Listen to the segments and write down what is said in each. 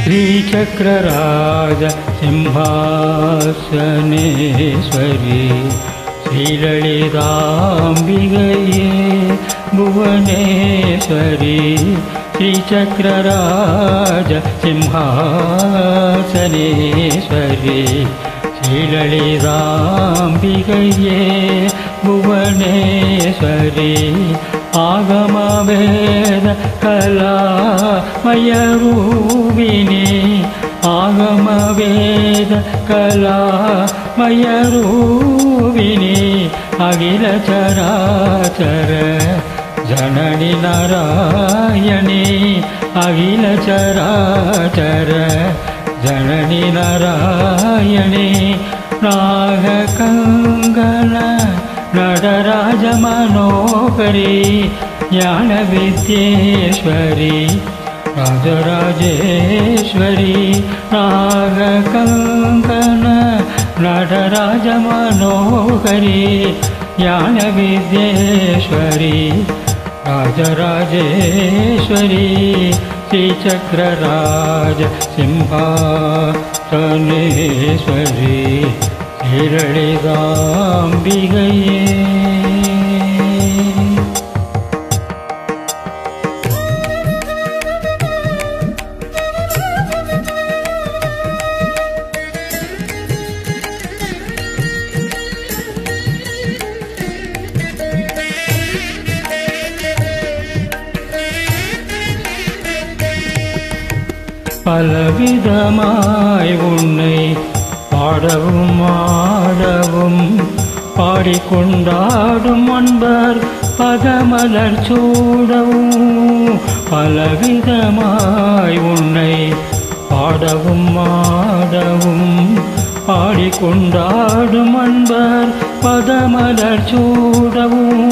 श्रीचक्रराज सिंहासनेश्वरी श्रीललिताम्बिकये भुवनेश्वरी श्रीचक्रराज सिंहासनेश्वरी श्रीललिताम्बिकये भुवनेश्वरी आगमवेद कलामयरूपिणी आगमवेद कलामयरूपिणी अखिल चराचर जननी नारायणी अखिल चराचर जननी नारायणी नागकङ्गन नटराज मनोहरी ज्ञानविद्येश्वरी राजराजेश्वरी नागकङ्कण नटराज मनोहरी ज्ञानविद्येश्वरी राजराजेश्वरी श्रीचक्रराज सिंहासनेश्वरी श्रीललिताम्बिकये பலவிதமாய் உன்னை பாடவும் ஆடவும் பாடிக்கொண்டாடும் அன்பர் பதமலர் சூடவும் பலவிதமாய் உன்னை பாடவும் ஆடவும் பாடிக்கொண்டாடும் அன்பர் பதமலர் சூடவும்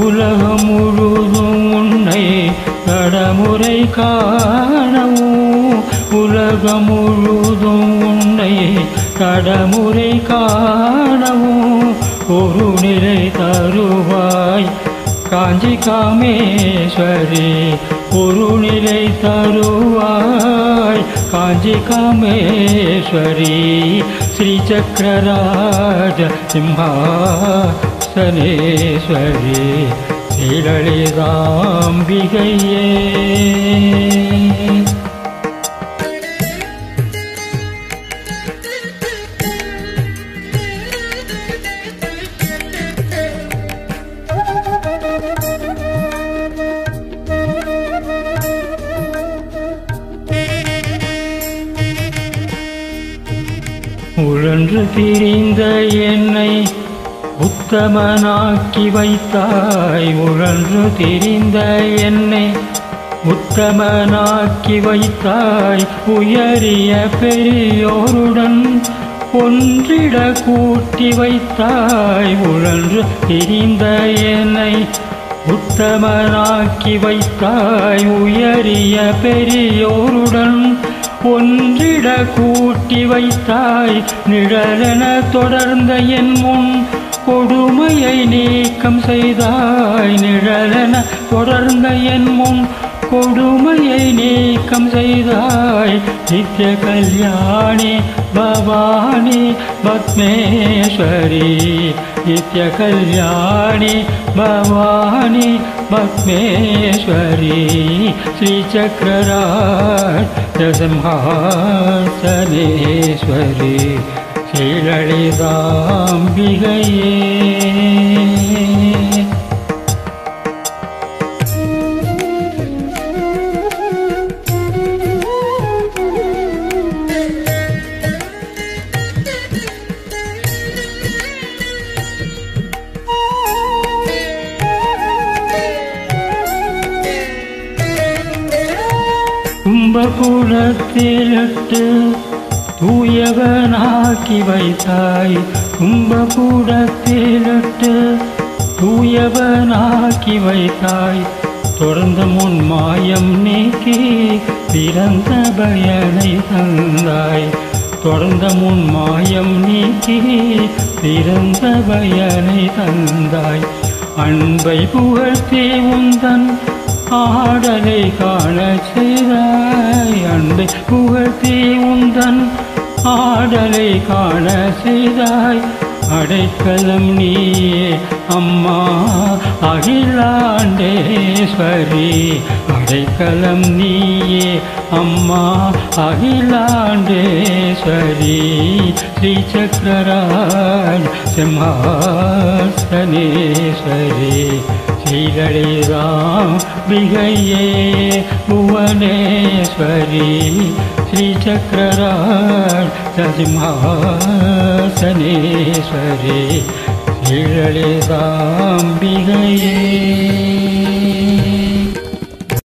உலகம் முழுதும் உன்னை கடமுறை காணவும் உலகம் முழுதும் உன்னை கடமுறை காணவும் ஒரு நிலை தருவாய் காஞ்சி காமேஸ்வரி ஒரு நிலை தருவாய் காஞ்சி காமேஸ்வரி ஸ்ரீசக்கரராஜ சிம்ஹாசனேஸ்வரி श्रीललिताम्बिकये உழன்று திரிந்த என்னை உத்தமனாக்கி வைத்தாய் உழன்று திரிந்த என்னை உத்தமனாக்கி வைத்தாய் உயரிய பெரியோருடன் ஒன்றிட கூட்டி வைத்தாய் உழன்று திரிந்த என்னை உத்தமனாக்கி வைத்தாய் உயரிய பெரியோருடன் ஒன்றிட கூட்டி வைத்தாய் நிழலென தொடர்ந்த என் முன் கொடுமையை நீக்கம் செய்தாய் நிழலென தொடர்ந்த என் முன் கொடுமையை நீக்கம் செய்தாய் நித்ய கல்யாணி பவானி பத்மேஸ்வரி நித்ய கல்யாணி பவானி பத்மேஸ்வரி ஸ்ரீசக்கரராஜ சிம்ஹாசனேஸ்வரி श्रीललिताम्बिकये கும்பகூடத்திலிட்டு தூயவனாக்கி வைத்தாய் கும்பகூடத்திலிட்டு தூயவனாக்கி வைத்தாய் தொடர்ந்த முன் மாயம் நீக்கி பிறந்த பயனை தந்தாய் தொடர்ந்த முன் மாயம் நீக்கி பிறந்த பயனை தந்தாய் அன்பை புகழ்த்தி உந்தன் ஆடலை காண செய்தாய் அன்பை புகழ்த்தி உந்தன் ஆடலை காண செய்தாய் அடைக்கலம் நீயே அம்மா அகிலாண்டேஸ்வரி அடைக்கலம் நீயே அம்மா அகிலாண்டேஸ்வரி ஸ்ரீ சக்கரராஜ் சிம்ஹாசனேஸ்வரி ஸ்ரீலலிதாம்பிகையே புவனேஸ்வரி श्री चक्रराज सिंहासनेश्वरी श्री ललिताम्बिकये।